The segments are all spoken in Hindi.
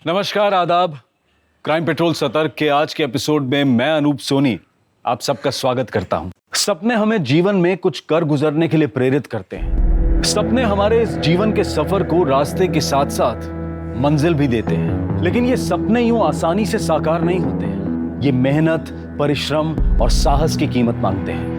नमस्कार, आदाब। क्राइम पेट्रोल सतर्क के आज के एपिसोड में मैं अनूप सोनी आप सबका स्वागत करता हूं। सपने हमें जीवन में कुछ कर गुजरने के लिए प्रेरित करते हैं। सपने हमारे इस जीवन के सफर को रास्ते के साथ साथ मंजिल भी देते हैं, लेकिन ये सपने यूं आसानी से साकार नहीं होते हैं। ये मेहनत, परिश्रम और साहस की कीमत मांगते हैं।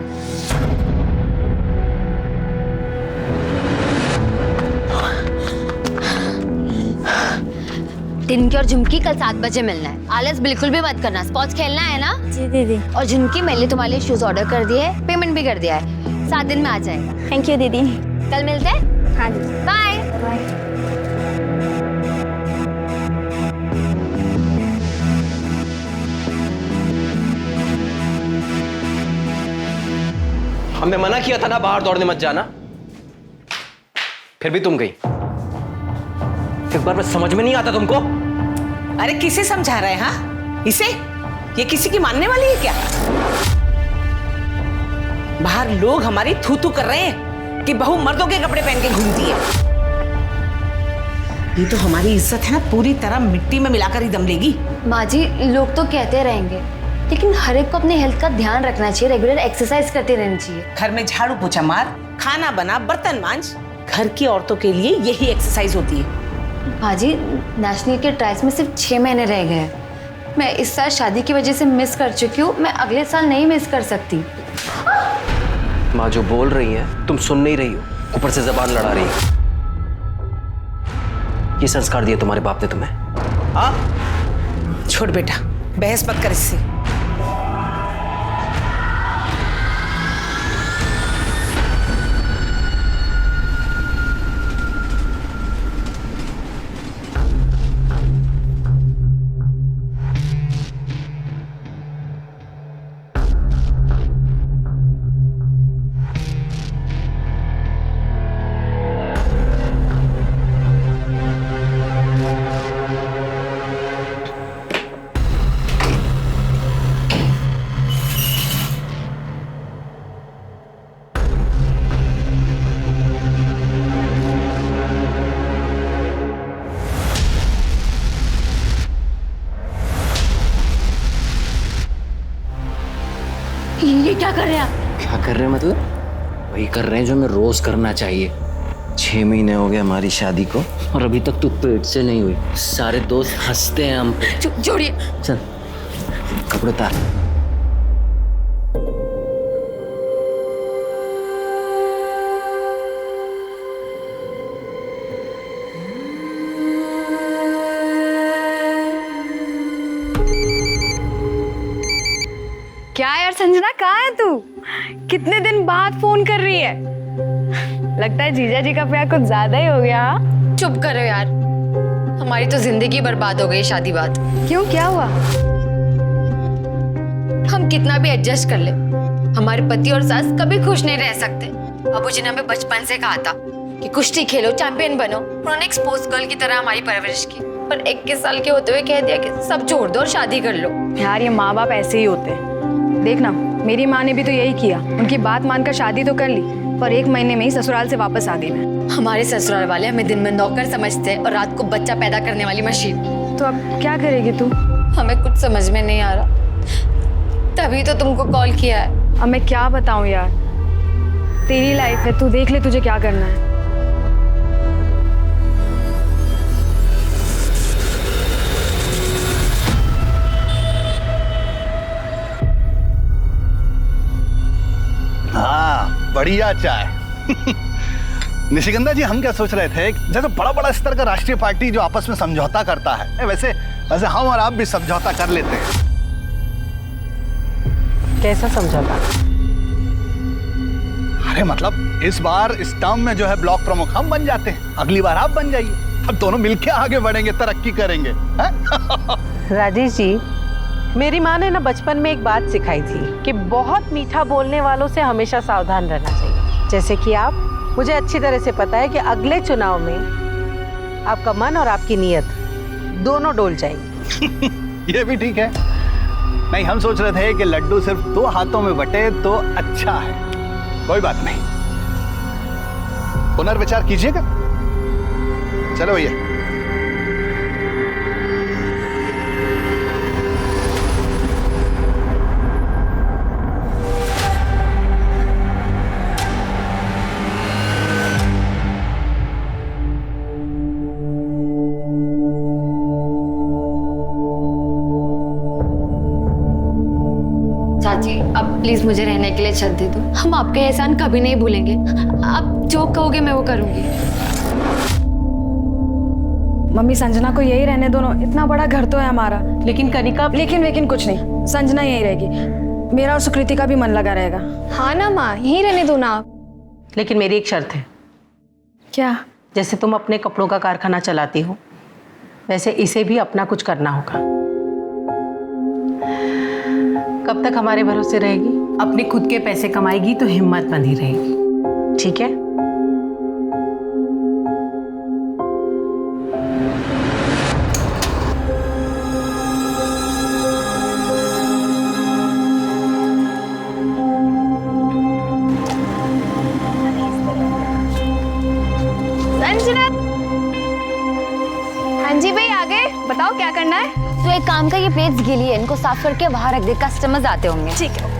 टिनकी और झुमकी कल 7 बजे मिलना है। आलस बिल्कुल भी मत करना। स्पॉट्स खेलना है ना? जी दीदी। और झुमकी, मैंने तुम्हारे लिए शूज ऑर्डर कर दिए, पेमेंट भी कर दिया है। 7 दिन में आ जाएगा। थैंक यू दीदी। कल मिलते हैं। हाँ जी, बाय। बाय। हमने मना किया था ना बाहर दौड़ने मत जाना, फिर भी तुम गई। एक बार बस समझ में नहीं आता तुमको? अरे किसे समझा रहे हैं? हाँ, इसे? ये किसी की मानने वाली है क्या? बाहर लोग हमारी थू थू कर रहे हैं कि बहू मर्दों के कपड़े पहन के घूमती है। ये तो हमारी इज्जत है ना, पूरी तरह मिट्टी में मिलाकर ही दम लेगी। माँ जी, लोग तो कहते रहेंगे, लेकिन हर एक को अपने हेल्थ का ध्यान रखना चाहिए। रेगुलर एक्सरसाइज करते रहना चाहिए। घर में झाड़ू पोछा मार, खाना बना, बर्तन मांज। घर की औरतों के लिए यही एक्सरसाइज होती है। भाजी, नेशनल के ट्रायल्स में सिर्फ 6 महीने रह गए हैं। मैं इस साल शादी की वजह से मिस कर चुकी हूँ। मैं अगले साल नहीं मिस कर सकती। माँ जो बोल रही है तुम सुन नहीं रही हो, ऊपर से जबान लड़ा रही हो। ये संस्कार दिए तुम्हारे बाप ने तुम्हें? हाँ? छोड़ बेटा, बहस मत कर इससे। ये क्या कर रहे हैं आप? क्या कर रहे हैं मतलब? वही कर रहे हैं जो हमें रोज करना चाहिए। 6 महीने हो गए हमारी शादी को और अभी तक तू पेट से नहीं हुई। सारे दोस्त हंसते हैं हम पे। जोड़िए। चल कपड़े उतार। क्या यार संजना, कहाँ है तू? कितने दिन बाद फोन कर रही है? लगता है जीजा जी का प्यार कुछ ज्यादा ही हो गया। हाँ? चुप करो यार, हमारी तो जिंदगी बर्बाद हो गई शादी बाद। क्यों, क्या हुआ? हम कितना भी एडजस्ट कर ले, हमारे पति और सास कभी खुश नहीं रह सकते। बाबूजी ने हमें बचपन से कहा था कि कुश्ती खेलो, चैंपियन बनो। उन्होंने एक स्पोर्ट्स गर्ल की तरह हमारी परवरिश की, पर 21 साल के होते हुए कह दिया कि सब छोड़ दो और शादी कर लो। यार ये माँ बाप ऐसे ही होते हैं। देखना, मेरी माँ ने भी तो यही किया। उनकी बात मानकर शादी तो कर ली, पर 1 महीने में ही ससुराल से वापस आ गई मैं। हमारे ससुराल वाले हमें दिन में नौकर समझते हैं और रात को बच्चा पैदा करने वाली मशीन। तो अब क्या करेगी तू? हमें कुछ समझ में नहीं आ रहा, तभी तो तुमको कॉल किया है। अब मैं क्या बताऊं यार, तेरी लाइफ है, तू देख ले तुझे क्या करना है। हाँ, बढ़िया चाय। निशिगंधा जी, हम क्या सोच रहे थे, जैसे बड़ा बड़ा स्तर का राष्ट्रीय पार्टी जो आपस में समझौता करता है, वैसे वैसे हम और आप भी समझौता कर लेते हैं। कैसा समझौता? अरे मतलब इस बार इस टर्म में जो है ब्लॉक प्रमुख हम बन जाते हैं, अगली बार आप बन जाइए। अब दोनों मिलके आगे बढ़ेंगे, तरक्की करेंगे। राजेश जी, मेरी माँ ने ना बचपन में एक बात सिखाई थी कि बहुत मीठा बोलने वालों से हमेशा सावधान रहना चाहिए। जैसे कि आप, मुझे अच्छी तरह से पता है कि अगले चुनाव में आपका मन और आपकी नीयत दोनों डोल जाएगी। ये भी ठीक है। नहीं, हम सोच रहे थे कि लड्डू सिर्फ 2 हाथों में बटे तो अच्छा है। कोई बात नहीं, पुनर्विचार कीजिएगा। चलो भैया। प्लीज मुझे रहने के लिए छत दे दो। हम आपके एहसान कभी नहीं भूलेंगे। आप जो कहोगे मैं वो करूंगी। मम्मी संजना को यही रहने दो ना, इतना बड़ा घर तो है हमारा। लेकिन कनिका, लेकिन कुछ नहीं, संजना यही रहेगी। मेरा और सुकृति का भी मन लगा रहेगा। हाँ ना माँ, यही रहने दो ना आप। लेकिन मेरी एक शर्त है। क्या? जैसे तुम अपने कपड़ों का कारखाना चलाती हो, वैसे इसे भी अपना कुछ करना होगा। कब तक हमारे भरोसे रहेगी? अपने खुद के पैसे कमाएगी तो हिम्मत बंधी रहेगी, ठीक है? संजना, हाँ जी भाई, आगे बताओ क्या करना है? तो एक काम का, ये प्लेट्स गीली है, इनको साफ करके बाहर रख दे, कस्टमर्स आते होंगे। ठीक है।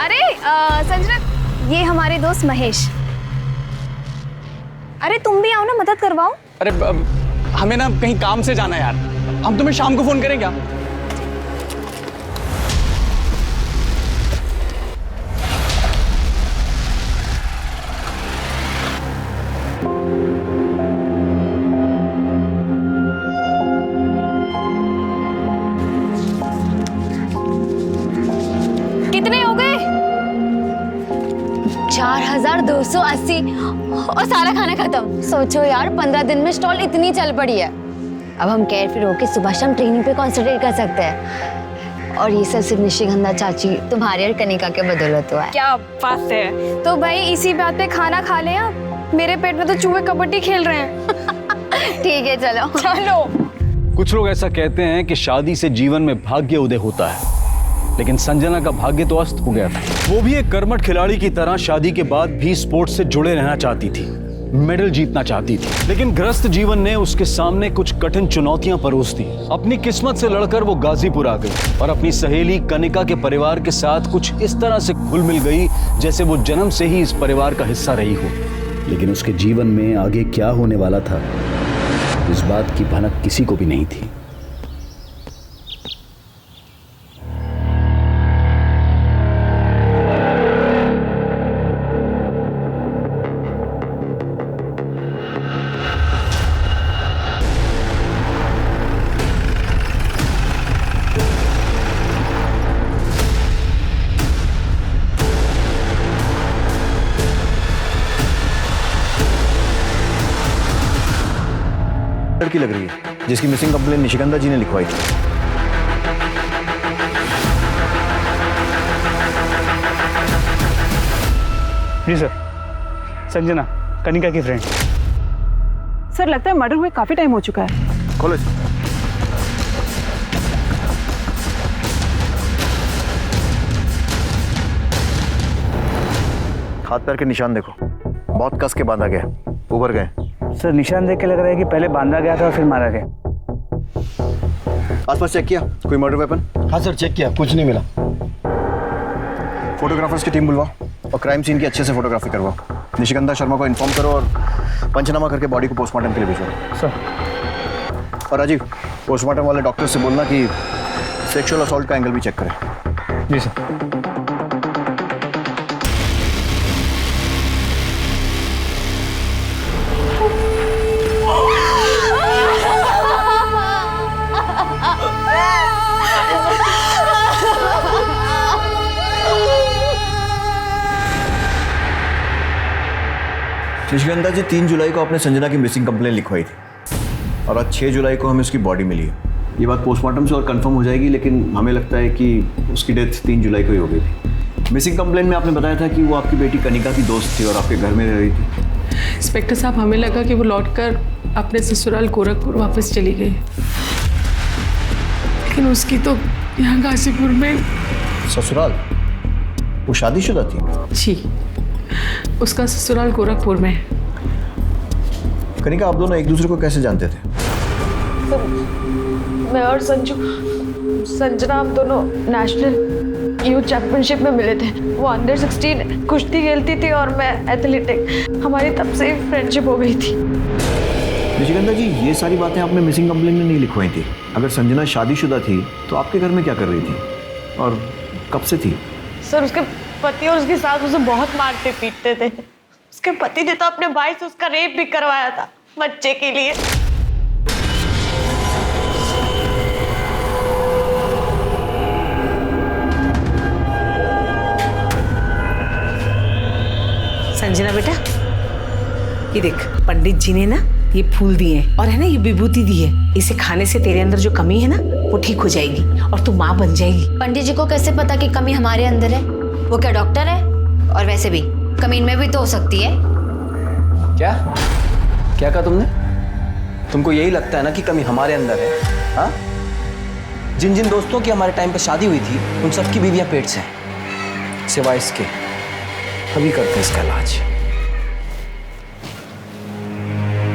अरे संजना, ये हमारे दोस्त महेश। अरे तुम भी आओ ना, मदद करवाओ। अरे हमें ना कहीं काम से जाना है यार, हम तुम्हें शाम को फोन करें क्या? कितने हो गए? 4280 और सारा खाना खत्म। सोचो यार, 15 दिन में स्टॉल इतनी चल पड़ी है। अब हम केयर फ्री होके सुबह शाम ट्रेनिंग पे कॉन्सेंट्रेट कर सकते हैं। और ये सब सिर्फ निशिगंधा चाची तुम्हारी और कनिका के बदौलत हुआ है। क्या बात है। तो भाई इसी बात पे खाना खा लें आप। मेरे पेट में तो चूहे कबड्डी खेल रहे हैं। ठीक है, चलो चलो। कुछ लोग ऐसा कहते हैं कि शादी से जीवन में भाग्य उदय होता है, लेकिन संजना का भाग्य तो अस्त हो गया था। वो भी एक कर्मठ खिलाड़ी की तरह शादी के बाद भी स्पोर्ट्स से जुड़े रहना चाहती थी, मेडल जीतना चाहती थी। लेकिन ग्रस्त जीवन ने उसके सामने कुछ कठिन चुनौतियां परोस दी। अपनी किस्मत से लड़कर वो गाजीपुर आ गई और अपनी सहेली कनिका के परिवार के साथ कुछ इस तरह से घुल मिल गई जैसे वो जन्म से ही इस परिवार का हिस्सा रही हो। लेकिन उसके जीवन में आगे क्या होने वाला था, इस बात की भनक किसी को भी नहीं थी। लड़की लग रही है जिसकी मिसिंग कंप्लेंट निशिगंधा जी ने लिखवाई थी। जी सर, संजना कनिका की फ्रेंड। सर, लगता है मर्डर हुए काफी टाइम हो चुका है। कॉलेज हाथ पैर के निशान देखो, बहुत कस के बांधा गया, उभर गए। सर, निशान देख के लग रहा है कि पहले बांधा गया था और फिर मारा गया। आसपास चेक किया कोई मर्डर वेपन? हाँ सर, चेक किया, कुछ नहीं मिला। फोटोग्राफर्स की टीम बुलवाओ और क्राइम सीन की अच्छे से फोटोग्राफी करवाओ। निशिगंधा शर्मा को इन्फॉर्म करो और पंचनामा करके बॉडी को पोस्टमार्टम के लिए भेजो। सर। और राजीव, पोस्टमार्टम वाले डॉक्टर से बोलना कि सेक्सुअल असॉल्ट का एंगल भी चेक करें। जी सर। निशिगंधा जी 3 जुलाई को आपने संजना की मिसिंग कंप्लेंट लिखवाई थी और आज 6 जुलाई को हमें उसकी बॉडी मिली है। ये बात पोस्टमार्टम से और कंफर्म हो जाएगी, लेकिन हमें लगता है कि उसकी डेथ 3 जुलाई को ही हो गई थी। मिसिंग कंप्लेंट में आपने बताया था कि वो आपकी बेटी कनिका की दोस्त थी और आपके घर में रह रही थी। इंस्पेक्टर साहब, हमें लगा कि वो लौटकर अपने ससुराल गोरखपुर वापस चली गई, लेकिन उसकी तो यहाँ गाजीपुर में। ससुराल? वो शादीशुदा थी? जी, उसका ससुराल गोरखपुर में है। कनिका, आप दोनों एक दूसरे को कैसे जानते थे? मैं और संजना हम दोनों नेशनल यूथ चैंपियनशिप में मिले थे। वो अंडर 16 कुश्ती खेलती थी और मैं एथलेटिक। हमारी तब से फ्रेंडशिप हो गई थी। निशिगंधा जी, ये सारी बातें आपने मिसिंग कंप्लेन में नहीं लिखवाई थी। अगर संजना शादीशुदा थी तो आपके घर में क्या कर रही थी और कब से थी? सर उसके पति और उसकी सास उसे बहुत मारते पीटते थे। उसके पति ने तो अपने भाई से उसका रेप भी करवाया था बच्चे के लिए। संजना बेटा, ये देख, पंडित जी ने ना ये फूल दिए हैं और है ना ये विभूति दी है। इसे खाने से तेरे अंदर जो कमी है ना वो ठीक हो जाएगी और तू माँ बन जाएगी। पंडित जी को कैसे पता कि कमी हमारे अंदर है? वो क्या डॉक्टर है? और वैसे भी कमी इनमें भी तो हो सकती है। क्या क्या कहा तुमने? तुमको यही लगता है ना कि कमी हमारे अंदर है? हाँ, जिन जिन दोस्तों की हमारे टाइम पे शादी हुई थी उन सबकी बीवियां पेट से हैं, सिवाय इसके। अभी करते हैं इसका इलाज।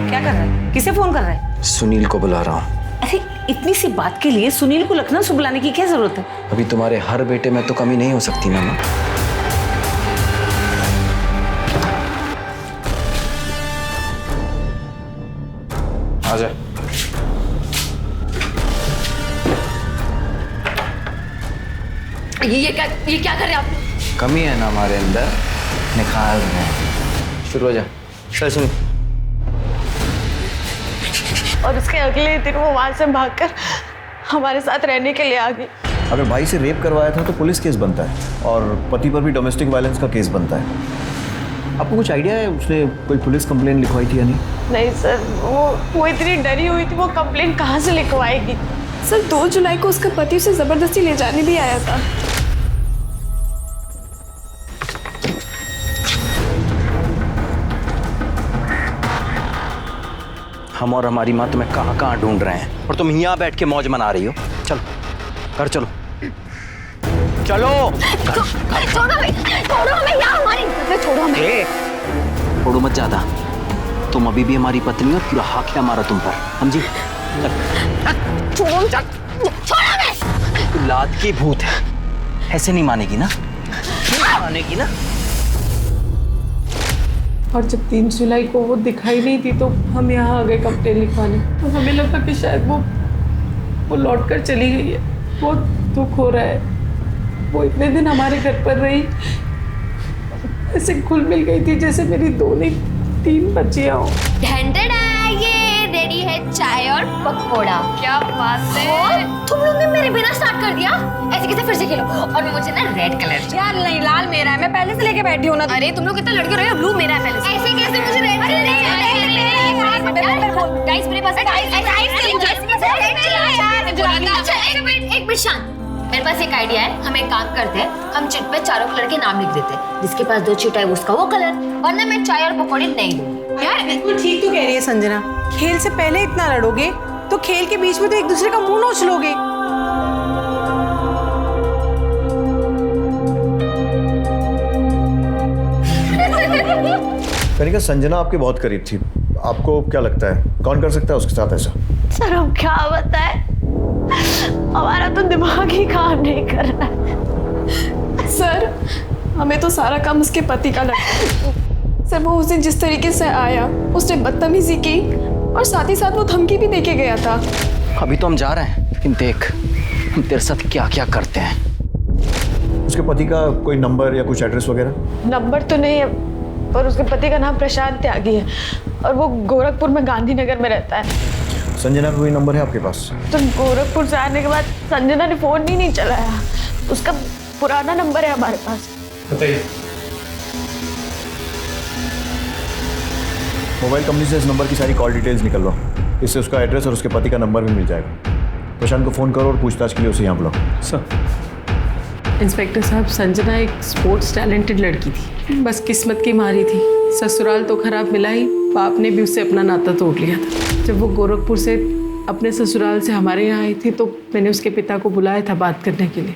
क्या कर रहा है? किसे फोन कर रहा है? सुनील को बुला रहा हूँ। अरे इतनी सी बात के लिए सुनील को लखनऊ से बुलाने की क्या जरूरत है? अभी तुम्हारे हर बेटे में तो कमी नहीं हो सकती ना माँ। आजा। ये क्या कर रहे हैं आप? कमी है ना हमारे अंदर, निकाल रहे हैं। शुरू हो जा। चल सुन। और उसके अगले दिन वो वहां से भागकर हमारे साथ रहने के लिए आ गई। अगर भाई से रेप करवाया था तो पुलिस केस बनता है और पति पर भी डोमेस्टिक वायलेंस का केस बनता है। आपको कुछ आइडिया है उसने कोई पुलिस कंप्लेन लिखवाई थी या नहीं? नहीं सर, वो इतनी डरी हुई थी, वो कंप्लेन कहाँ से लिखवाएगी? सर 2 जुलाई को उसका पति उसे जबरदस्ती ले जाने भी आया था। हम और हमारी माँ तुम्हें कहाँ कहाँ ढूंढ रहे हैं और तुम यहाँ बैठ के मौज मना रही हो। चलो घर चलो, चलो। छोड़ो हमें यार, हमारी छोड़ो हमें। छोड़ो मत ज्यादा, तुम अभी भी हमारी पत्नी हो, पूरा हक है हमारा तुम पर, समझी? छोड़ो तू लात की भूत है, ऐसे नहीं मानेगी ना? नहीं मानेगी ना? और जब 3 जुलाई को वो दिखाई नहीं थी तो हम यहाँ आ गए कंप्लेन लिखवाने। तो हमें लगा कि शायद वो लौट कर चली गई है। बहुत दुख हो रहा है। वो इतने दिन हमारे घर पर रही, ऐसे घुल मिल गई थी जैसे मेरी 2 नहीं 3 बच्चियाँ हो। ये रेडी है चाय और पकौड़ा। क्या बात है, तुम लोग ने मेरे बिना स्टार्ट कर दिया। ऐसे कैसे फिर से खेलो? और मुझे ना रेड कलर। यार नहीं, लाल मेरा है, मैं पहले से लेके बैठी हूँ ना। अरे तुम लोग कितना लड़के रहे हो, ब्लू मेरा है पहले से। ऐसे कैसे मुझे रेड गाइस मेरे पास एक मिनट शांत। मेरे पास एक आइडिया है, हम एक काम करते हैं, हम चिट पे चारों कलर के नाम लिख देते हैं। जिसके पास 2 चिट है उसका वो कलर, वरना मैं चाय और पकौड़े नहीं दूंगी। यार बिल्कुल ठीक तो कह रही है संजना। खेल से पहले इतना लड़ोगे तो खेल के बीच में तो एक दूसरे का मुंह नोच लोगे। कनिका, संजना आपके बहुत करीब थी। आपको क्या लगता है कौन कर सकता है उसके साथ ऐसा? सर हम क्या बताएं, हमारा तो दिमाग ही काम नहीं कर रहा है। सर हमें तो सारा काम उसके पति का लगता है। सर वो उस दिन जिस तरीके से आया, उसने बदतमीजी की और साथ ही साथ वो धमकी भी देके गया था। अभी तो हम जा रहे हैं, लेकिन देख हम तेरे साथ क्या क्या करते हैं। उसके पति का कोई नंबर या कुछ एड्रेस वगैरह? नंबर तो नहीं है, पर उसके पति का नाम प्रशांत त्यागी है और वो गोरखपुर में गांधीनगर में रहता है। संजना का कोई नंबर है आपके पास? तो गोरखपुर से आने के बाद संजना ने फोन ही नहीं चलाया। उसका पुराना नंबर है हमारे पास। बताइए। मोबाइल कंपनी से इस नंबर की सारी कॉल डिटेल्स निकलवाओ, इससे उसका एड्रेस और उसके पति का नंबर भी मिल जाएगा। प्रशांत को फोन करो और पूछताछ के लिए उसे यहाँ बुलाओ। सर इंस्पेक्टर साहब, संजना एक स्पोर्ट्स टैलेंटेड लड़की थी, बस किस्मत की मारी थी। ससुराल तो खराब मिला ही, बाप ने भी उससे अपना नाता तोड़ लिया था। जब वो गोरखपुर से अपने ससुराल से हमारे यहाँ आई थी तो मैंने उसके पिता को बुलाया था बात करने के लिए।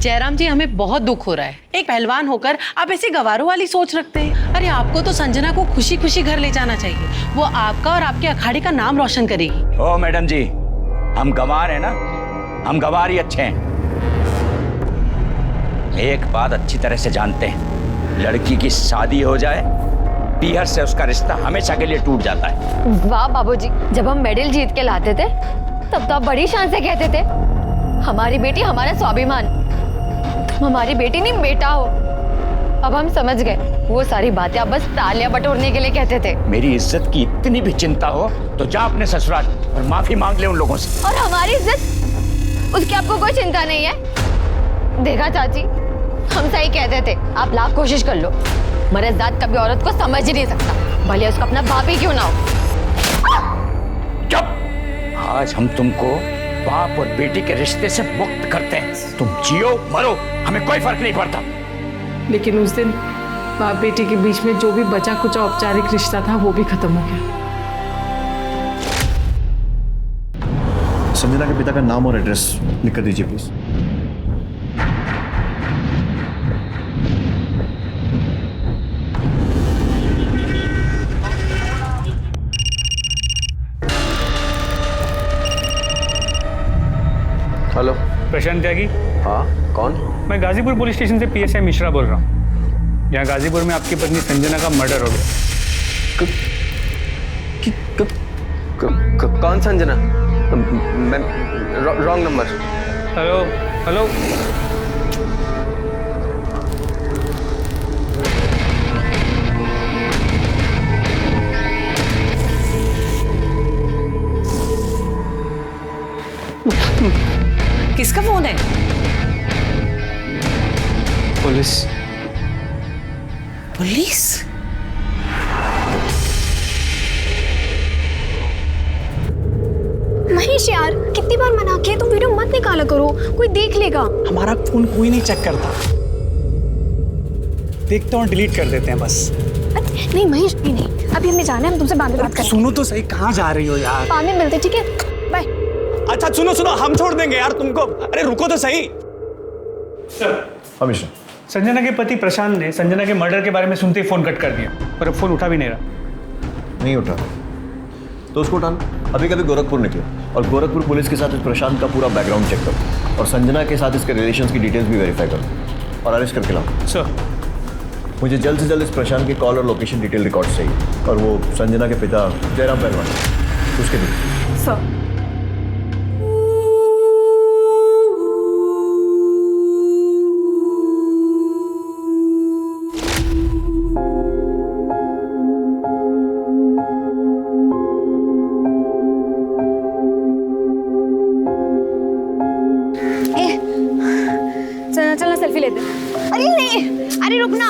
जयराम जी, हमें बहुत दुख हो रहा है। एक पहलवान होकर आप ऐसे गवारों वाली सोच रखते हैं। अरे आपको तो संजना को खुशी खुशी घर ले जाना चाहिए, वो आपका और आपके अखाड़े का नाम रोशन करेगी। ओ मैडम जी, हम गंवार हैं ना, हम गंवार ही अच्छे हैं। एक बात अच्छी तरह से जानते हैं, लड़की की शादी हो जाए पीहर से उसका रिश्ता हमेशा के लिए टूट जाता है। वाह बाबूजी, जब हम मेडल जीत के लाते थे तब तो आप बड़ी शान से कहते थे हमारी बेटी हमारा स्वाभिमान, तुम हमारी बेटी नहीं बेटा हो। अब हम समझ गए वो सारी बातें आप बस तालियां बटोरने के लिए कहते थे। मेरी इज्जत की इतनी भी चिंता हो तो जा अपने ससुराल और माफी मांग ले उन लोगों से। और हमारी इज्जत, उसकी आपको कोई चिंता नहीं है? देखा चाची, हम सही कहते थे, आप लाख कोशिश कर लो, मर्दात कभी औरत को समझ ही नहीं सकता, भले उसका अपना बाप ही क्यों ना हो। चुप! आज हम तुमको बाप और बेटी के रिश्ते से मुक्त करते हैं। तुम जियो मरो, हमें कोई फर्क नहीं पड़ता। लेकिन उस दिन बाप बेटी के बीच में जो भी बचा कुचा औपचारिक रिश्ता था वो भी खत्म हो गया। संजना के पिता का नाम और एड्रेस लिख कर दीजिए प्लीज। हेलो, प्रशांत त्यागी। हाँ कौन? मैं गाजीपुर पुलिस स्टेशन से पीएसआई मिश्रा बोल रहा हूँ। यहाँ गाजीपुर में आपकी पत्नी संजना का मर्डर हो गया। कौन संजना? मैं रॉन्ग नंबर। हेलो हेलो, किसका फोन है? पुलिस। पुलिस? महेश यार, कितनी बार मना किया, तुम वीडियो मत निकाला करो, कोई देख लेगा। हमारा फोन कोई नहीं चेक करता, देखते हैं और डिलीट कर देते हैं बस। नहीं महेश, नहीं, अभी हमें जाना है, हम तुमसे बाद में बात करेंगे। सुनो तो सही, कहाँ जा रही हो यार? बाद में मिलते, ठीक है, बाय। अच्छा सुनो सुनो, हम छोड़ देंगे यार तुमको। अरे रुको तो सही। हमेशा संजना के पति प्रशांत ने संजना के मर्डर के बारे में सुनते ही फोन कट कर दिया, पर अब फोन उठा भी नहीं रहा। नहीं उठा तो उसको उठाना। अभी कभी गोरखपुर निकले और गोरखपुर पुलिस के साथ इस प्रशांत का पूरा बैकग्राउंड चेक करो और संजना के साथ इसके रिलेशंस की डिटेल्स भी वेरीफाई करो और अरेस्ट करके लाओ। सर, मुझे जल्द से जल्द इस प्रशांत के कॉल और लोकेशन डिटेल रिकॉर्ड चाहिए और वो संजना के पिता जयराम पहलवान उसके भी। सर चलना, सेल्फी लेते। अरे नहीं, अरे रुकना,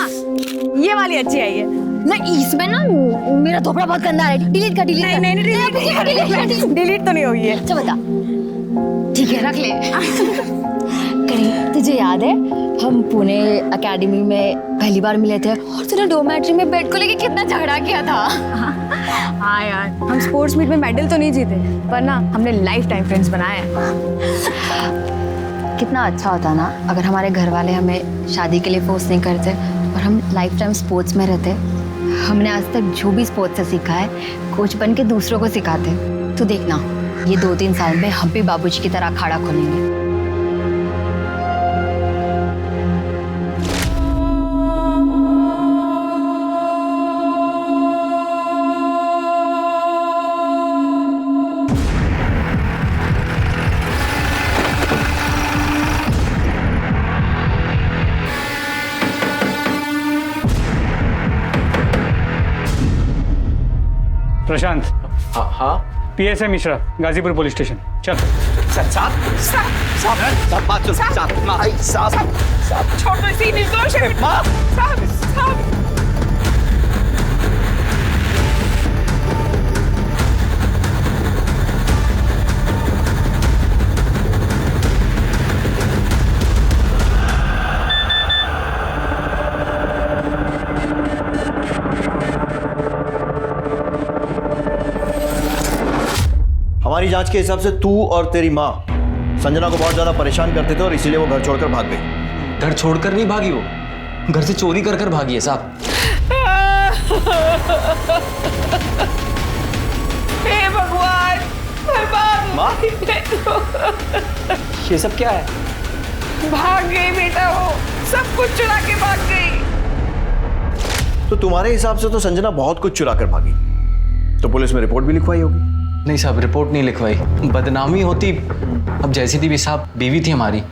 ये वाली अच्छी आई है। नहीं, इसमें ना मेरा थोपड़ा बहुत गंदा है, डिलीट कर। डिलीट तो नहीं हुई है। अच्छा बता। ठीक है, रख ले। करीब तुझे याद है हम पुणे एकेडमी में पहली बार मिले थे और तूने डोमेट्री में बेड को लेके कितना झगड़ा किया था? हाँ यार, हम स्पोर्ट्स मीट में मेडल तो नहीं जीते पर ना हमने लाइफ टाइम फ्रेंड्स बनाए हैं। कितना अच्छा होता ना अगर हमारे घर वाले हमें शादी के लिए फोर्स नहीं करते और हम लाइफ टाइम स्पोर्ट्स में रहते। हमने आज तक जो भी स्पोर्ट्स से सीखा है कोच बन के दूसरों को सिखाते। तो देखना, ये 2-3 साल में हम भी बाबूजी की तरह अखाड़ा खोलेंगे। प्रशांत। हाँ PSI Mishra, Ghazipur police station. चल। छोड़ दो इसे, निर्दोष है। साहब। हमारी जांच के हिसाब से तू और तेरी माँ संजना को बहुत ज्यादा परेशान करते थे और इसीलिए वो घर छोड़कर भाग गई। घर छोड़कर नहीं भागी, वो घर से चोरी कर कर भागी है साहब। हे भगवान, बर्बाद। ये सब क्या है? भाग गई बेटा, वो सब कुछ चुरा के भाग गई। तो तुम्हारे हिसाब से तो संजना बहुत कुछ चुरा कर भागी, तो पुलिस में रिपोर्ट भी लिखवाई होगी। नहीं साहब, रिपोर्ट नहीं लिखवाई, बदनामी होती। अब जैसी थी भी साहब, बीवी थी हमारी।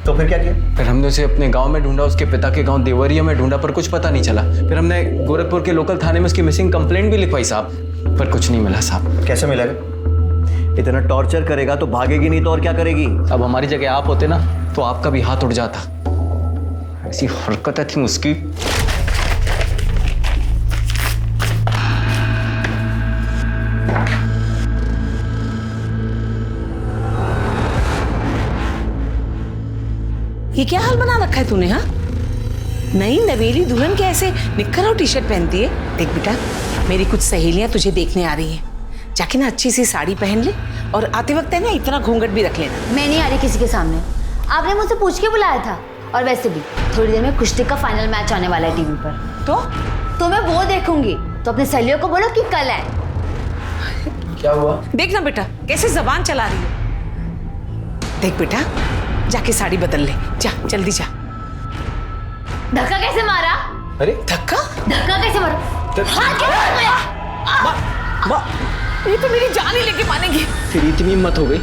तो फिर क्या किया? फिर हमने उसे अपने गांव में ढूंढा, उसके पिता के गांव देवरिया में ढूंढा, पर कुछ पता नहीं चला। फिर हमने गोरखपुर के लोकल थाने में उसकी मिसिंग कंप्लेंट भी लिखवाई साहब, पर कुछ नहीं मिला साहब। कैसे मिलेगा? इतना टॉर्चर करेगा तो भागेगी नहीं तो और क्या करेगी? अब हमारी जगह आप होते ना तो आपका भी हाथ उठ जाता। ऐसी हरकतें थी उसकी। ये क्या हाल बना रखा है तूने? हाँ, नई नवेली दुल्हन के ऐसे निक्कर और टी शर्ट पहनती है। देख बेटा, मेरी कुछ सहेलियां तुझे देखने आ रही हैं, जाके ना अच्छी सी साड़ी पहन ले और आते वक्त है ना इतना घूंघट भी रख लेना। मैं नहीं आ रही किसी के सामने, आपने मुझसे पूछ के बुलाया था। और वैसे भी थोड़ी देर में कुश्ती का फाइनल मैच आने वाला है टीवी पर, तो मैं वो देखूंगी। तो अपने सहेलियों को बोलो कि कल है। क्या हुआ? देख ना बेटा कैसे जबान चला रही है। देख बेटा, जाके साड़ी बदल ले, जा जल्दी जा। धक्का कैसे मारा? अरे धक्का कैसे मारा? हाथ कैसे मारा? ये तो मेरी जान ही लेके मानेगी। फिर इतनी हिम्मत हो गई,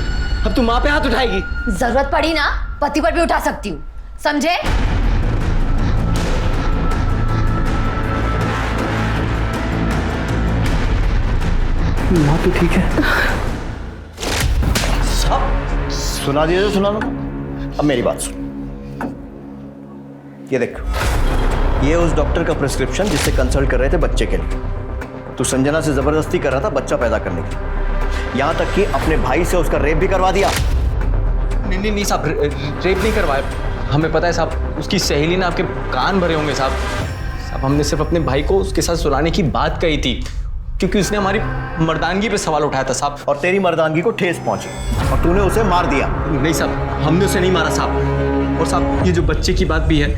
अब तू माँ पे हाथ उठाएगी? जरूरत पड़ी ना पति पर भी उठा सकती हूँ, समझे? माँ तो ठीक है। सब सुना दिया तो सुना लो। अब मेरी बात सुन, ये देख, ये उस डॉक्टर का प्रिस्क्रिप्शन जिससे कंसल्ट कर रहे थे बच्चे के लिए। तू संजना से जबरदस्ती कर रहा था बच्चा पैदा करने की, यहां तक कि अपने भाई से उसका रेप भी करवा दिया। नहीं साहब, रेप नहीं करवाया। हमें पता है साहब, उसकी सहेली ने आपके कान भरे होंगे साहब। हमने सिर्फ अपने भाई को उसके साथ सुलाने की बात कही थी, क्योंकि उसने हमारी मर्दानगी पे सवाल उठाया था साहब। और तेरी मर्दानगी को ठेस पहुंची और तूने उसे मार दिया। नहीं साहब, हमने उसे नहीं मारा साहब। और साहब, ये जो बच्चे की बात भी है,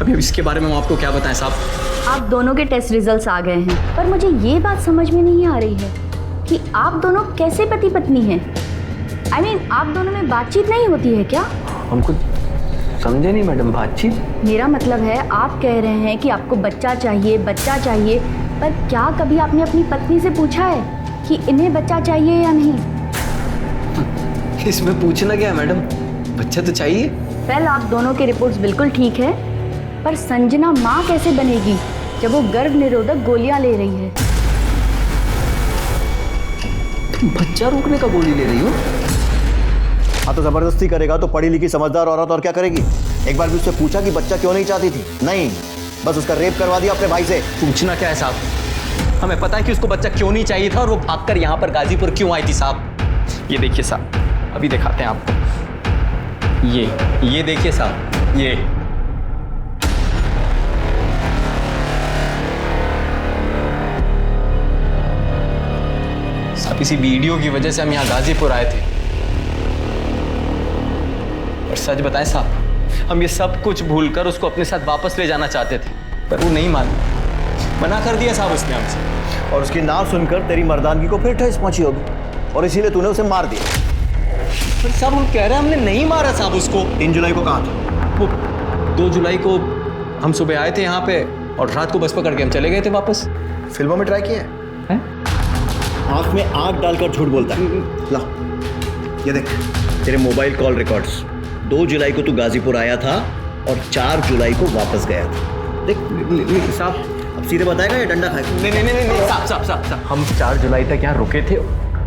अभी इसके बारे में हम आपको क्या बताएं साहब। आप दोनों के टेस्ट रिजल्ट्स आ गए हैं, पर मुझे ये बात समझ में नहीं आ रही है कि आप दोनों कैसे पति पत्नी हैं। I mean, आप दोनों में बातचीत नहीं होती है क्या? हमको समझे नहीं मैडम, बातचीत? मेरा मतलब है, आप कह रहे हैं कि आपको बच्चा चाहिए, पर क्या कभी आपने अपनी पत्नी से पूछा है कि इन्हें बच्चा चाहिए या नहीं? इसमें पूछना क्या है मैडम, बच्चा तो चाहिए। वेल, आप दोनों की रिपोर्ट्स बिल्कुल ठीक है, पर संजना माँ कैसे बनेगी जब वो गर्भ निरोधक गोलियां ले रही है? बच्चा रोकने का गोली ले रही हो? हाँ, तो जबरदस्ती करेगा तो पढ़ी लिखी समझदार औरत और क्या करेगी? एक बार भी उससे पूछा कि बच्चा क्यों नहीं चाहती थी? नहीं, बस उसका रेप करवा दिया अपने भाई से। पूछना क्या है साहब, हमें पता है कि उसको बच्चा क्यों नहीं चाहिए था और वो भागकर यहाँ पर गाजीपुर क्यों आई थी साहब। ये देखिए साहब, अभी दिखाते हैं आपको। ये देखिए साहब, ये साहब, इसी वीडियो की वजह से हम यहाँ गाजीपुर आए थे। और सच बताएं साहब, हम ये सब कुछ भूलकर उसको अपने साथ वापस ले जाना चाहते थे, पर वो नहीं मानी, मना कर दिया साहब उसने हमसे। और उसकी नाम सुनकर तेरी मर्दानगी को फिर ठेस पहुंची होगी और इसीलिए तूने उसे मार दिया। पर साहब, हम कह रहे हैं हमने नहीं मारा साहब उसको। 3 जुलाई को कहाँ था? वो 2 जुलाई को हम सुबह आए थे यहाँ पे और रात को बस पकड़ के हम चले गए थे वापस। फिल्मों में ट्राई किया है? आंख में आंख डालकर झूठ बोलता है। ला, ये देख तेरे मोबाइल कॉल रिकॉर्ड्स। 2 जुलाई को तू गाजीपुर आया था और 4 जुलाई को वापस गया था। देख साहब, अब सीधे बताएगा या डंडा खाएगा? नहीं साहब, हम 4 जुलाई तक यहाँ रुके थे,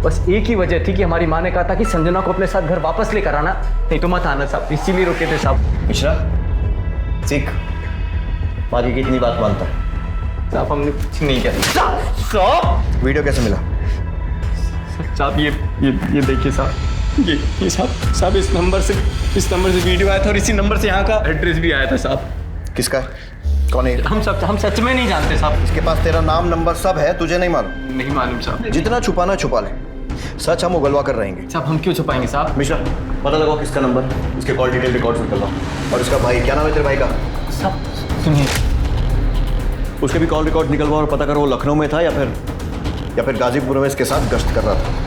बस एक ही वजह थी कि हमारी माँ ने कहा था कि संजना को अपने साथ घर वापस लेकर आना, नहीं तो मत आना साहब, इसीलिए रुके थे साहब। मिश्रा, सीख, बाकी कितनी बात मानता है? साहब, हमने कुछ नहीं किया। वीडियो कैसे मिला? साहब, ये देखिए साहब, ये साहब इस नंबर से वीडियो आया था और इसी नंबर से यहाँ का एड्रेस भी आया था साहब। किसका है? कौन है? हम सच में नहीं जानते साहब। इसके पास तेरा नाम नंबर सब है, तुझे नहीं मालूम? नहीं मालूम साहब। जितना छुपाना छुपा ले, सच हम उगलवा कर रहेंगे। साहब, हम क्यों छुपाएंगे साहब? मिश्रा, पता लगाओ किसका नंबर, इसके कॉल डिटेल रिकॉर्ड्स निकलवाओ। और इसका भाई, क्या नाम है तेरे भाई का? साहब सुनिए, उसके भी कॉल रिकॉर्ड निकलवाओ और पता करो वो लखनऊ में था या फिर गाजीपुर में इसके साथ गश्त कर रहा था।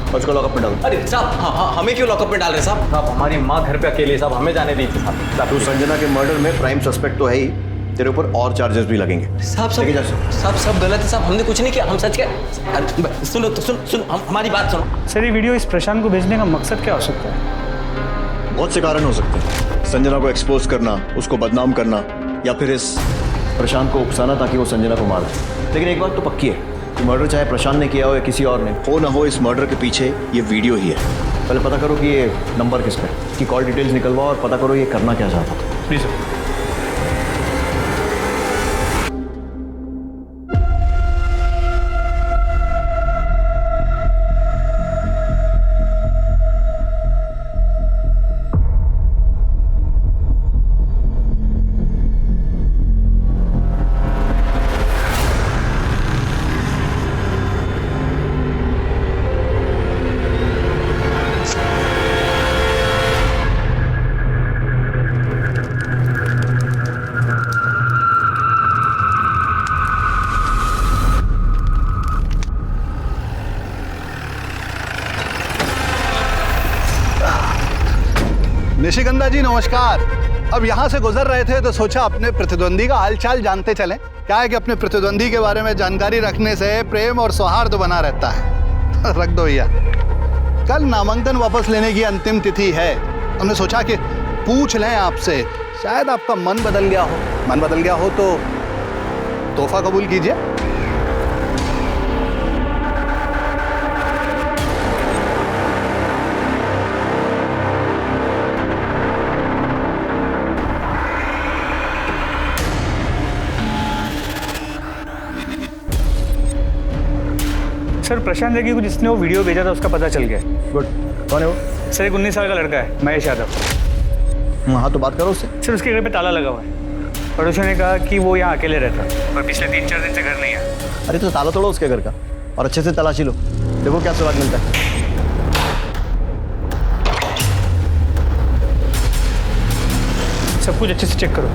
और उसको लॉकअप में डालो। अरे साहब, हाँ, हमें क्यों लॉकअप में डाल रहे साहब? हमारी माँ घर पे अकेले, साहब हमें जाने दी थी साहब। तू संजना के मर्डर में प्राइम सस्पेक्ट तो है ही, तेरे ऊपर और चार्जेस भी लगेंगे। साहब लेके जा सर। साहब सब गलत है साहब, हमने कुछ नहीं किया, हम सच कह। सुनो तो सुनो हमारी बात सुनो। सर ये वीडियो इस प्रशांत को भेजने का मकसद क्या हो सकता है? बहुत से कारण हो सकते हैं। संजना को एक्सपोज करना, उसको बदनाम करना, या फिर इस प्रशांत को उकसाना ताकि वो संजना को मार दे। लेकिन एक बात तो पक्की है कि मर्डर चाहे प्रशांत ने किया हो या किसी और ने हो ना हो, इस मर्डर के पीछे ये वीडियो ही है। पहले पता करो कि ये नंबर किसका है, कि कॉल डिटेल्स निकलवाओ और पता करो ये करना क्या चाहता था। Please sir. निशिगंधा जी नमस्कार। अब यहाँ से गुजर रहे थे तो सोचा अपने प्रतिद्वंदी का हालचाल जानते चलें। क्या है कि अपने प्रतिद्वंदी के बारे में जानकारी रखने से प्रेम और सौहार्द बना रहता है। रख दो भैया। कल नामांकन वापस लेने की अंतिम तिथि है। हमने सोचा कि पूछ लें आपसे, शायद आपका मन बदल गया हो। मन बदल गया हो तो तोहफा कबूल कीजिए। सर प्रशांत जगी को जिसने वो वीडियो भेजा था उसका पता चल गया। गुड। कौन है वो? सर एक 19 साल का लड़का है, महेश यादव। हाँ तो बात करो उससे। सर उसके घर पे ताला लगा हुआ है। पड़ोसियों ने कहा कि वो यहाँ अकेले रहता है और पिछले 3-4 दिन से घर नहीं आया। अरे तो ताला तोड़ो उसके घर का और अच्छे से तलाशी लो, देखो क्या सुराग मिलता है। सब कुछ अच्छे से चेक करो।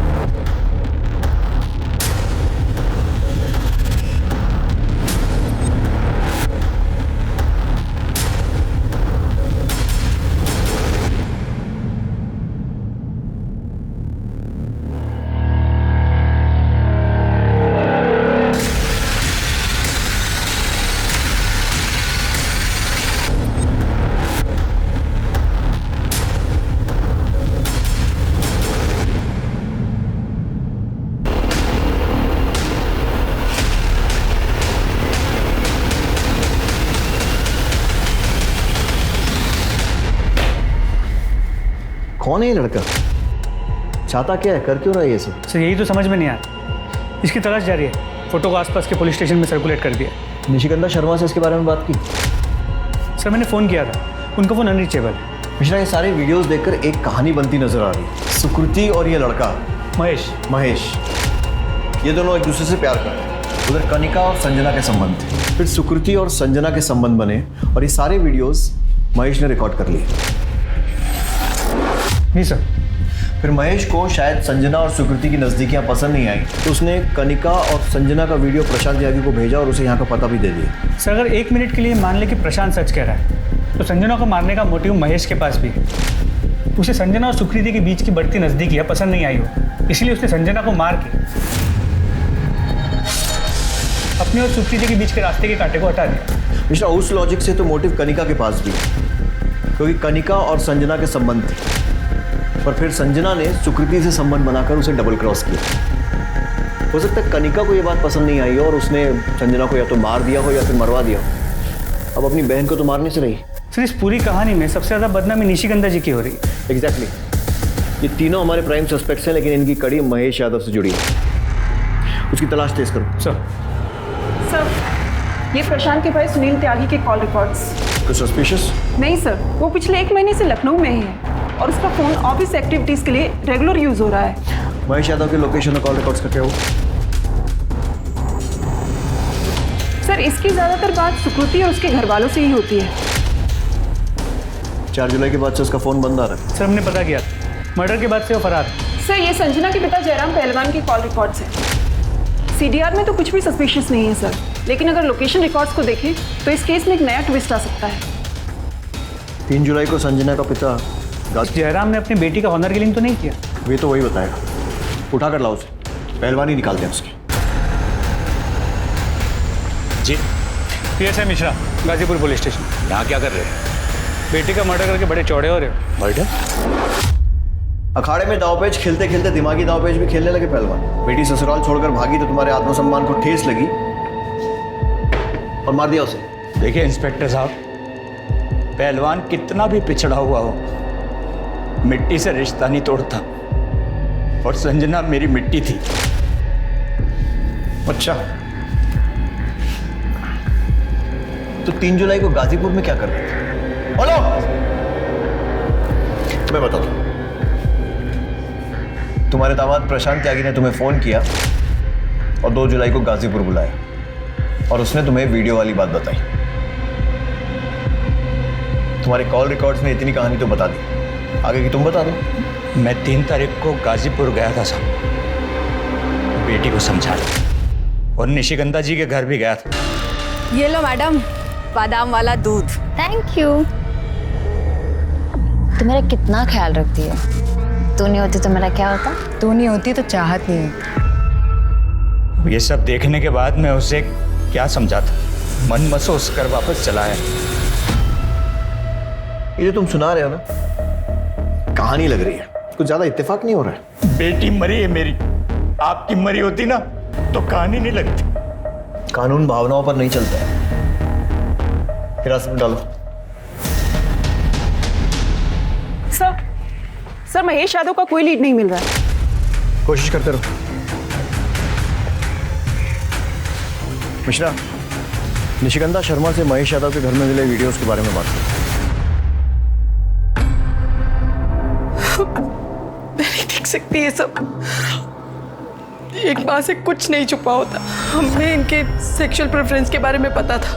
कौन है ये लड़का? चाहता क्या है, कर क्यों रहा है ये सब? सर यही तो समझ में नहीं आया। इसकी तलाश जारी है। फोटो को आसपास के पुलिस स्टेशन में सर्कुलेट कर दिया। निशिगंधा शर्मा से इसके बारे में बात की? सर मैंने फ़ोन किया था, उनका फ़ोन अनरीचेबल है। मिश्रा, ये सारे वीडियोस देखकर एक कहानी बनती नजर आ रही है। सुकृति और ये लड़का महेश, ये दोनों एक दूसरे से प्यार करते हैं। उधर कनिका और संजना के संबंध थे, फिर सुकृति और संजना के संबंध बने और ये सारे वीडियोस महेश ने रिकॉर्ड कर लिए। नहीं सर। फिर महेश को शायद संजना और सुकृति की नज़दीकियाँ पसंद नहीं आई तो उसने कनिका और संजना का वीडियो प्रशांत त्यागी को भेजा और उसे यहाँ का पता भी दे दिया। सर अगर 1 मिनट के लिए मान ले कि प्रशांत सच कह रहा है तो संजना को मारने का मोटिव महेश के पास भी है। उसे संजना और सुकृति के बीच की बढ़ती नज़दीकी पसंद नहीं आई हो, इसलिए उसने संजना को मार के अपने और सुकृति के बीच के रास्ते के कांटे को हटा दिया। मिश्रा, उस लॉजिक से तो मोटिव कनिका के पास भी है, क्योंकि कनिका और संजना के संबंध थे, पर फिर संजना ने सुकृति से संबंध बनाकर उसे डबल क्रॉस किया। हो सकता है कनिका को यह बात पसंद नहीं आई हो और उसने संजना को या तो मार दिया हो या फिर मरवा दिया हो। अब अपनी बहन को तो मारने से रही। सर इस पूरी कहानी में सबसे ज़्यादा बदनामी निशिगंधा जी की हो रही है। एग्जैक्टली। ये तीनों हमारे प्राइम सस्पेक्ट्स हैं, लेकिन इनकी कड़ी महेश यादव से जुड़ी है। उसकी तलाश तेज करो। सर ये प्रशांत के भाई सुनील त्यागी के कॉल रिकॉर्ड्स। तो सस्पिशियस? नहीं सर, वो पिछले 1 महीने से लखनऊ में ही है और उसका फोन ऑफिस एक्टिविटीज के लिए रेगुलर यूज हो रहा है। महेश यादव के लोकेशन और कॉल रिकॉर्ड्स का क्या हो? सर इसकी ज्यादातर बात सुकृति और उसके घर वालों से ही होती है। 4 जुलाई के बाद से उसका फोन बंद आ रहा है। सर हमने पता किया, मर्डर के बाद से वो फरार है। सर ये संजना के पिता जयराम पहलवान के कॉल रिकॉर्ड्स हैं। सीडीआर में तो कुछ भी सस्पिशियस नहीं है सर, लेकिन अगर लोकेशन रिकॉर्ड्स को देखें तो इस केस में एक नया ट्विस्ट आ सकता है। 3 जुलाई को संजना का पिता जयराम ने अपनी बेटी का ऑनर किलिंग तो नहीं किया? वे तो वही बताएगा। उठा कर लाओ उसे। पहलवानी निकालते हैं उसकी। जी PSI Mishra, Ghazipur police station. यहाँ क्या कर रहे हैं? बेटी का मर्डर करके बड़े चौड़े हो रहे हो। मर्डर? अखाड़े में दावपेच खेलते खेलते दिमागी दावपेच भी खेलने लगे पहलवान। बेटी ससुराल छोड़कर भागी तो तुम्हारे आत्मसम्मान को ठेस लगी और मार दिया उसे। देखिए इंस्पेक्टर साहब, पहलवान कितना भी पिछड़ा हुआ हो, मिट्टी से रिश्ता नहीं तोड़ता, और संजना मेरी मिट्टी थी। अच्छा, तो 3 जुलाई को गाजीपुर में क्या कर रहे थे? बोलो, मैं बताता हूं। तुम्हारे दामाद प्रशांत त्यागी ने तुम्हें फोन किया और 2 जुलाई को गाजीपुर बुलाया और उसने तुम्हें वीडियो वाली बात बताई। तुम्हारे कॉल रिकॉर्ड्स ने इतनी कहानी तो बता दी, आगे की तुम बता दो। मैं 3 तारीख को गाजीपुर गया था साहब, बेटी को समझाने, और निशिगंधा जी के घर भी गया था। ये लो मैडम, बादाम वाला दूध। Thank you. तू मेरा कितना ख्याल रखती है। तू नहीं होती तो मेरा क्या होता? तू नहीं होती तो चाहत नहीं होती। ये सब देखने के बाद मैं उसे क्या समझाता, मन महसूस कर वापस चला आया। ये जो तुम सुना रहे हो ना, कहानी लग रही है, कुछ ज्यादा इत्तेफाक नहीं हो रहा है। बेटी मरी है मेरी, आपकी मरी होती ना तो कहानी नहीं लगती। कानून भावनाओं पर नहीं चलता है। हिरासत में डालो। सर महेश यादव का कोई लीड नहीं मिल रहा है। कोशिश करते रहो। मिश्रा, निशिगंधा शर्मा से महेश यादव के घर में मिले वीडियोस के बारे में बात करो। मैं नहीं देख सकती ये सब। एक माँ से कुछ नहीं छुपा होता। हमें इनके सेक्सुअल प्रेफरेंस के बारे में पता था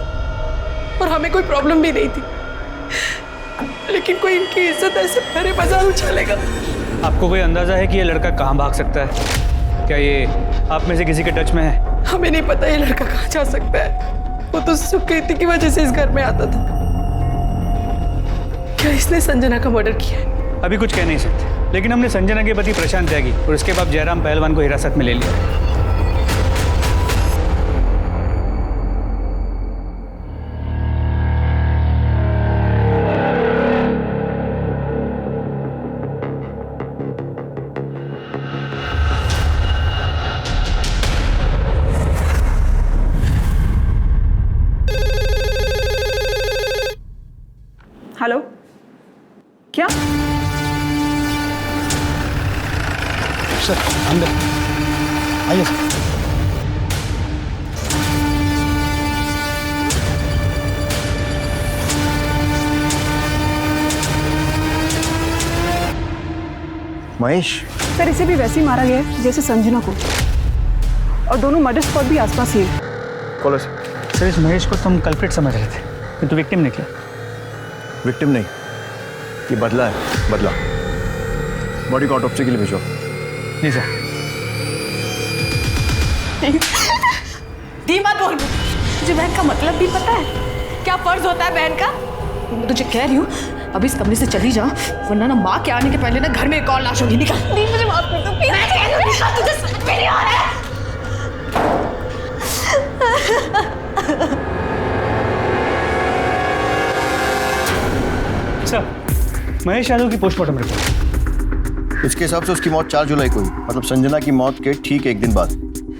और हमें कोई प्रॉब्लम भी नहीं थी, लेकिन कोई इनकी इज्जत ऐसे भरे बाजार उछालेगा। आपको कोई अंदाजा है कि ये लड़का कहाँ भाग सकता है? क्या ये आप में से किसी के टच में है? हमें नहीं पता ये लड़का कहाँ जा सकता है। वो तो सुकृति की वजह से इस घर में आता था। क्या इसने संजना का मर्डर किया है? अभी कुछ कह नहीं सकते, लेकिन हमने संजना के पति प्रशांत त्यागी और उसके बाद जयराम पहलवान को हिरासत में ले लिया। हेलो, क्या? सर अंदर आइए सर। महेश, सर इसे भी वैसे ही मारा गया है जैसे संजना को, और दोनों मर्डर स्पॉट भी आसपास ही है। कॉल सर, इस महेश को तुम कल्प्रिट समझ रहे थे, किंतु विक्टिम निकला। विक्टिम नहीं, ये बदला है, बदला। बॉडी को ऑटोप्सी के लिए भेजो। जी सर। दी मत बोल, तुझे बहन का मतलब भी पता है? क्या फर्ज होता है बहन का? मैं तुझे कह रही हूँ अभी इस कमरे से चली जा, वरना ना माँ के आने के पहले ना घर में एक और लाश होगी। निकल। दी मुझे माफ कर दो प्लीज। मैं कह रही हूँ निकल, तुझे समझ में नहीं आ रहा है। सर, महेश यादव की पोस्टमार्टम रिपोर्ट। इसके हिसाब से उसकी मौत 4 जुलाई को हुई, मतलब संजना की मौत के ठीक 1 दिन बाद।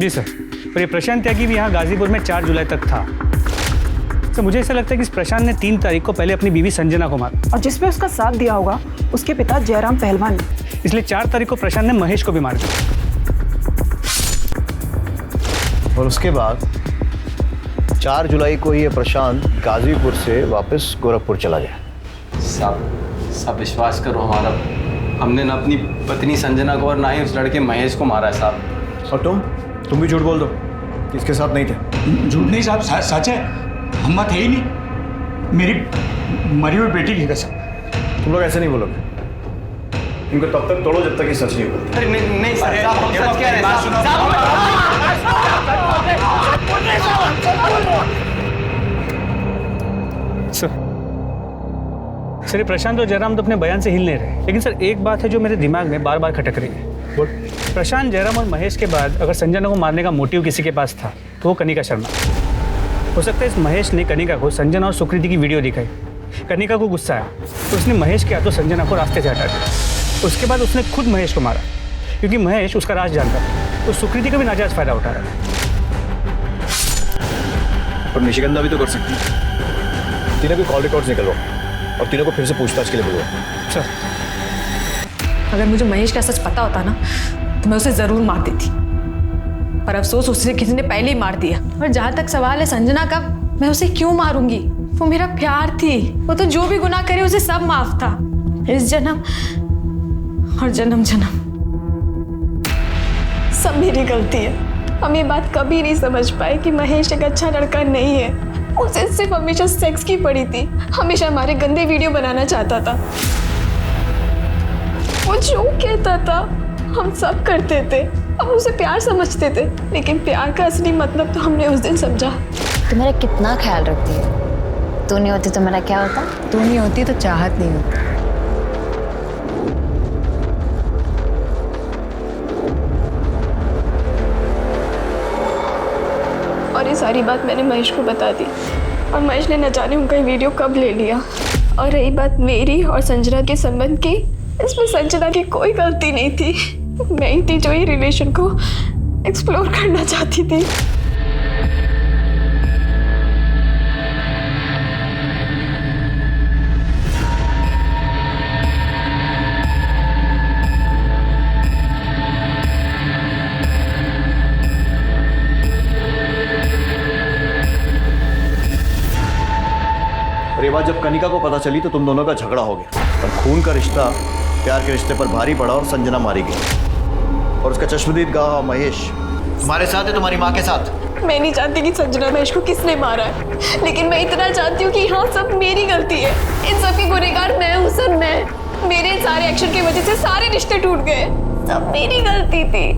जी सर, और ये प्रशांत त्यागी भी यहाँ गाजीपुर में 4 जुलाई तक था। सर, मुझे ऐसा लगता है कि इस प्रशांत ने 3 तारीख को पहले अपनी बीवी संजना को मारा, और जिसमें उसका साथ दिया होगा उसके पिता जयराम पहलवान ने। इसलिए 4 तारीख को प्रशांत ने महेश को भी मार दिया। और उसके बाद 4 जुलाई को ये प्रशांत गाजीपुर से वापस गोरखपुर चला गया। साहब विश्वास करो हमारा, हमने ना अपनी पत्नी संजना को और ना ही उस लड़के महेश को मारा है साहब। और तुम भी झूठ बोल दो कि इसके साथ नहीं थे। झूठ नहीं साहब, सच है। हम थे ही नहीं, मेरी मरी हुई बेटी की कसम। तुम लोग ऐसे नहीं बोलोगे, इनको तब तक तोड़ो जब तक ये सच नहीं बोलते। अरे नहीं सर, साहब हम सच कह रहे हैं। सर, ये प्रशांत और जयराम तो अपने बयान से हिल नहीं रहे, लेकिन सर एक बात है जो मेरे दिमाग में बार बार खटक रही है, बोल। प्रशांत, जयराम और महेश के बाद अगर संजना को मारने का मोटिव किसी के पास था तो वो कनिका शर्मा। हो सकता है इस महेश ने कनिका को संजना और सुकृति की वीडियो दिखाई। कनिका को गुस्सा आया तो उसने महेश के हाथों संजना को रास्ते से हटा दिया। उसके बाद उसने खुद महेश को मारा क्योंकि महेश उसका राज जानता था। तो सुकृति का भी नाजायज फायदा उठा रहा था। और निशिगंधा भी तो कर सकती है। तीनों के कॉल रिकॉर्ड्स निकलवा और तीनों को फिर से पूछताछ के लिए बुलवा। सर, अगर मुझे महेश का सच पता होता ना तो मैं उसे जरूर मार देती, पर अफसोस उसे किसी ने पहले ही मार दिया। और जहाँ तक सवाल है संजना का, मैं उसे क्यों मारूंगी? वो मेरा प्यार थी। वो तो जो भी गुनाह करे उसे सब माफ था, इस जन्म और जन्म जन्म। सब मेरी गलती है। हम ये बात कभी नहीं समझ पाए कि महेश एक अच्छा लड़का नहीं है। उसे सिर्फ हमेशा सेक्स की पड़ी थी, हमेशा हमारे गंदे वीडियो बनाना चाहता था। वो जो कहता था हम सब करते थे, हम उसे प्यार समझते थे, लेकिन प्यार का असली मतलब तो हमने उस दिन समझा। तू मेरा कितना ख्याल रखती है। तू नहीं होती तो मेरा क्या होता? तू नहीं होती तो चाहत नहीं होती। और ये सारी बात मैंने महेश को बता दी और महेश ने न जाने उनका वीडियो कब ले लिया। और रही बात मेरी और संजना के संबंध की, इसमें संजना की कोई गलती नहीं थी। मैं ही थी जो ये रिलेशन को एक्सप्लोर करना चाहती थी। और ये बात जब कनिका को पता चली तो तुम दोनों का झगड़ा हो गया और खून का रिश्ता प्यार के रिश्ते पर भारी पड़ा और संजना मारी गई। और उसका चश्मदीद गवाह महेश तुम्हारे साथ है, तुम्हारी माँ के साथ। मैं नहीं चाहती कि संजना महेश को किसने मारा है, लेकिन मैं इतना चाहती हूँ कि हाँ सब मेरी गलती है। इन सब की गुनहगार मैं हूँ सर। मैं मेरे सारे एक्शन की वजह से सारे रिश्ते टूट गए। सब मेरी गलती थी।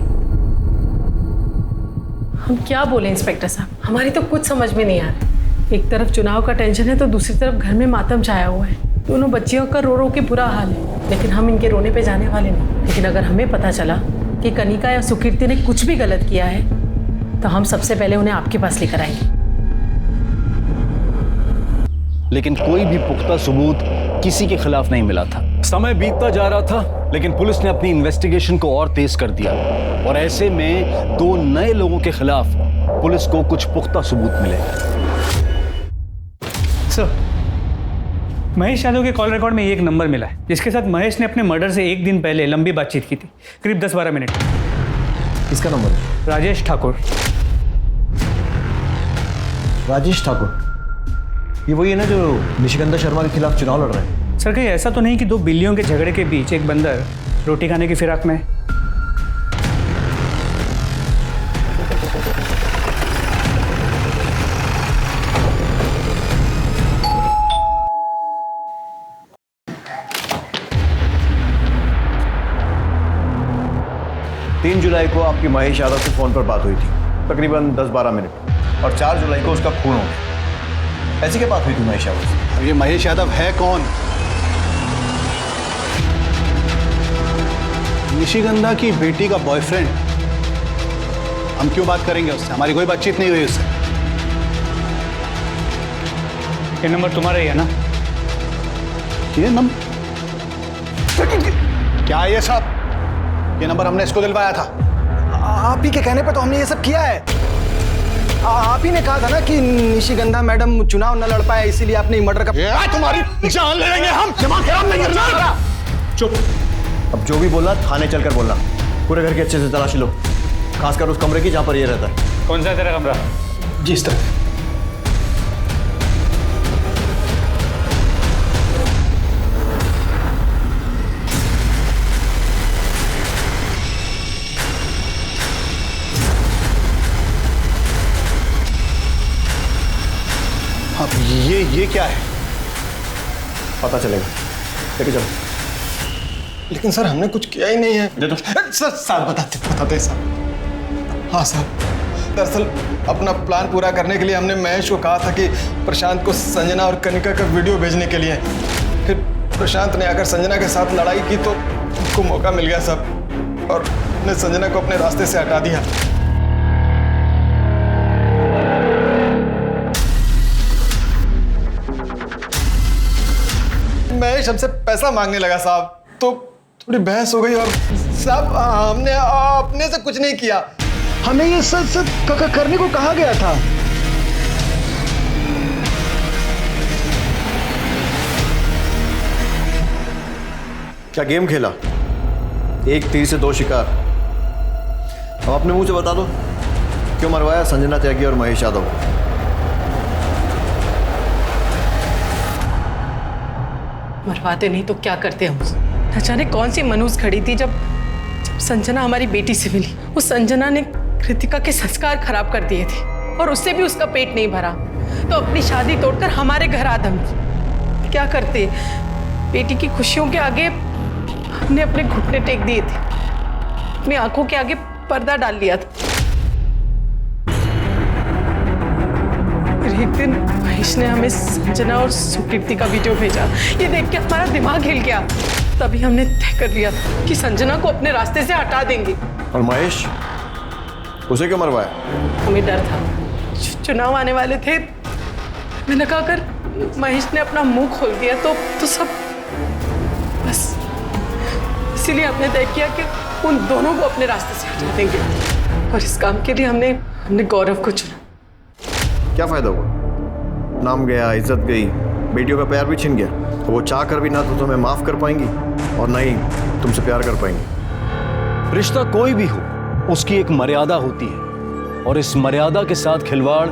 हम क्या बोले इंस्पेक्टर साहब, हमारी तो कुछ समझ में नहीं आ रहा। एक तरफ चुनाव का टेंशन है तो दूसरी तरफ घर में मातम छाया हुआ है। दोनों बच्चियों का रो रो के बुरा हाल है, लेकिन हम इनके रोने पे जाने वाले नहीं। लेकिन अगर हमें पता चला कि कनिका या सुकीर्ति ने कुछ भी गलत किया है तो हम सबसे पहले उन्हें आपके पास लेकर आएंगे। लेकिन कोई भी पुख्ता सबूत किसी के खिलाफ नहीं मिला था। समय बीतता जा रहा था, लेकिन पुलिस ने अपनी इन्वेस्टिगेशन को और तेज कर दिया और ऐसे में 2 नए लोगों के खिलाफ पुलिस को कुछ पुख्ता सबूत मिले। सर, महेश यादव के कॉल रिकॉर्ड में एक नंबर मिला है जिसके साथ महेश ने अपने मर्डर से एक दिन पहले लंबी बातचीत की थी, करीब 10-12 मिनट। किसका नंबर है? राजेश ठाकुर। राजेश ठाकुर, ये वही है ना जो निशिगंधा शर्मा के खिलाफ चुनाव लड़ रहे हैं? सर, कहीं ऐसा तो नहीं कि 2 बिल्लियों के झगड़े के बीच एक बंदर रोटी खाने की फिराक में? तीन जुलाई को आपकी महेश यादव से फोन पर बात हुई थी, तकरीबन 10-12 मिनट, और 4 जुलाई को उसका खून हो गया। ऐसी क्या बात हुई थी महेश यादव से? अब ये महेश यादव है कौन? निशिगंधा की बेटी का बॉयफ्रेंड। हम क्यों बात करेंगे उससे? हमारी कोई बातचीत नहीं हुई उससे। ये नंबर तुम्हारा ही है ना? ये नंबर? क्या ये सब? ये नंबर हमने इसको दिलवाया था। आप ही के कहने पे तो हमने ये सब किया है। आप ही ने कहा था ना कि निशिगंधा मैडम चुनाव न लड़ पाए, इसीलिए आपने मर्डर का। तुम्हारी जान ले लेंगे हम। दिमाग खराब नहीं करना। चुप। अब जो भी बोलना थाने चलकर बोलना। पूरे घर की अच्छे से तलाशी लो, खासकर उस कमरे की जहां पर ये रहता है। कौन सा है तेरा कमरा? जिस तरह। अब ये क्या है? पता चलेगा, लेके चलो। लेकिन सर हमने कुछ किया ही नहीं है। दे दो। सर बताते साहब। हाँ साहब, दरअसल अपना प्लान पूरा करने के लिए हमने महेश को कहा था कि प्रशांत को संजना और कनिका का वीडियो भेजने के लिए। फिर प्रशांत ने आकर संजना के साथ लड़ाई की तो उनको मौका मिल गया साहब, और आपने संजना को अपने रास्ते से हटा दिया। महेश हमसे पैसा मांगने लगा साहब, तो थोड़ी बहस हो गई और साहब हमने अपने से कुछ नहीं किया। हमें ये सब करने को कहा गया था। क्या गेम खेला? एक तीर से दो शिकार। अब अपने मुंह से बता दो, क्यों मरवाया संजना त्यागी और महेश यादव को? मरवाते नहीं तो क्या करते हम? न जाने कौन सी मनूस खड़ी थी जब संजना हमारी बेटी से मिली। उस संजना ने कृतिका के संस्कार खराब कर दिए थे और उससे भी उसका पेट नहीं भरा, तो अपनी शादी तोड़कर हमारे घर आ धमकी। क्या करते? बेटी की खुशियों के आगे हमने अपने घुटने टेक दिए थे, अपनी आंखों के आगे पर्दा डाल लिया था। फिर एक दिन महेश ने हमें संजना और सुकीर्ति का वीडियो भेजा। ये देख के हमारा दिमाग हिल गया। तभी हमने तय कर लिया कि संजना को अपने रास्ते से हटा देंगे। और महेश, उसे क्यों मरवाया? हमें डर था, चुनाव आने वाले थे। मैंने कहा अगर महेश ने अपना मुंह खोल दिया तो सब बस, इसीलिए हमने तय किया कि उन दोनों को अपने रास्ते से हटा देंगे। और इस काम के लिए हमने गौरव को चुना। क्या फायदा हुआ? नाम गया, इज्जत गई, बेटियों का प्यार भी छिन गया। तो वो चाह कर भी ना तो तुम्हें माफ कर पाएंगी और ना ही तुमसे प्यार कर पाएंगी। रिश्ता कोई भी हो, उसकी एक मर्यादा होती है और इस मर्यादा के साथ खिलवाड़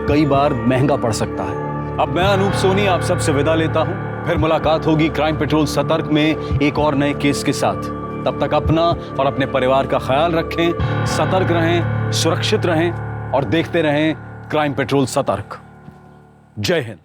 कई बार महंगा पड़ सकता है। अब मैं अनूप सोनी आप सबसे विदा लेता हूं। फिर मुलाकात होगी क्राइम पेट्रोल सतर्क में एक और नए केस के साथ। तब तक अपना और अपने परिवार का ख्याल रखें, सतर्क रहें, सुरक्षित रहें और देखते रहें क्राइम पेट्रोल सतर्क। जय हिंद।